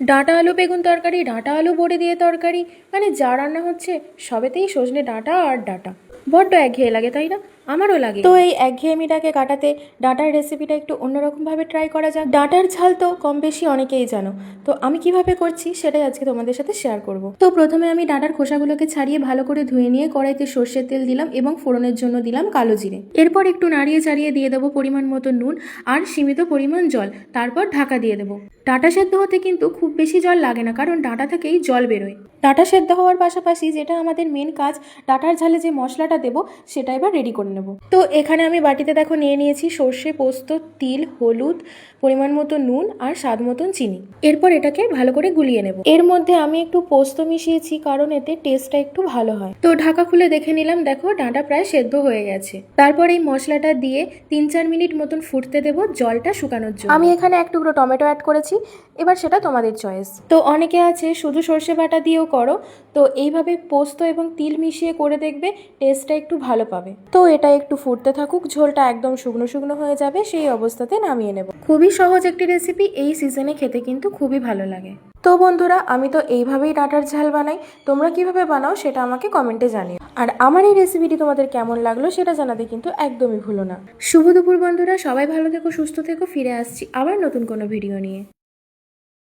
ডাঁটা আলু বেগুন তরকারি, ডাঁটা আলু বড়ি দিয়ে তরকারি, মানে যা রান্না হচ্ছে সবেতেই সজনে ডাঁটা আর ডাঁটা। বড্ড একঘেয়ে লাগে, তাই না? আমারও লাগে। তো এই একঘেয়েমিটাকে কাটাতে ডাঁটার রেসিপিটা একটু অন্যরকমভাবে ট্রাই করা যাক। ডাঁটার ঝাল তো কম বেশি অনেকেই জানো, তো আমি কিভাবে করছি সেটাই আজকে তোমাদের সাথে শেয়ার করব। তো প্রথমে আমি ডাঁটার খোসাগুলোকে ছাড়িয়ে ভালো করে ধুয়ে নিয়ে কড়াইতে সর্ষের তেল দিলাম এবং ফোড়নের জন্য দিলাম কালো জিরে। এরপর একটু নাড়িয়ে চাড়িয়ে দিয়ে দেবো পরিমাণ মতো নুন আর সীমিত পরিমাণ জল, তারপর ঢাকা দিয়ে দেবো। ডাঁটা সেদ্ধ হতে কিন্তু খুব বেশি জল লাগে না, কারণ ডাঁটা থেকেই জল বেরোয়। ডাঁটা সেদ্ধ হওয়ার পাশাপাশি যেটা আমাদের মেন কাজ, ডাঁটার ঝালে যে মশলাটা দেবো সেটা এবার রেডি করে নেব। তো এখানে আমি বাটিতে দেখো নিয়ে নিয়েছি সর্ষে, পোস্ত, তিল, হলুদ, পরিমাণ মতো নুন আর স্বাদ মতন চিনি। এরপর এটাকে ভালো করে গুলিয়ে নেব। এর মধ্যে আমি একটু পোস্ত মিশিয়েছি, কারণ এতে টেস্টটা একটু ভালো হয়। তো ঢাকা খুলে দেখে নিলাম, দেখো ডাঁটা প্রায় সেদ্ধ হয়ে গেছে। তারপর এই মশলাটা দিয়ে 3-4 মিনিট মতন ফুটতে দেবো, জলটা শুকানোর জন্য। আমি এখানে এক টুকরো টমেটো অ্যাড করেছি, এবার সেটা তোমাদের চয়েস। তো অনেকে আছে শুধু সর্ষে বাটা দিয়েও করো, তো এইভাবে পোস্ত এবং তিল মিশিয়ে করে দেখবে, টেস্টটা একটু ভালো পাবে। তো এটা একটু ফুটতে থাকুক, ঝোলটা একদম শুকনো শুকনো হয়ে যাবে, সেই অবস্থাতে নামিয়ে নেব। খুবই সহজ একটি রেসিপি, এই সিজনে খেতে কিন্তু খুবই ভালো লাগে। তো বন্ধুরা, আমি তো এইভাবেই ডাঁটার ঝাল বানাই, তোমরা কিভাবে বানাও সেটা আমাকে কমেন্টে জানিও। আর আমার এই রেসিপিটি তোমাদের কেমন লাগলো সেটা জানাতে কিন্তু একদমই ভুলো না। শুভ দুপুর বন্ধুরা, সবাই ভালো থেকো, সুস্থ থেকো। ফিরে আসছি আবার নতুন কোনো ভিডিও নিয়ে।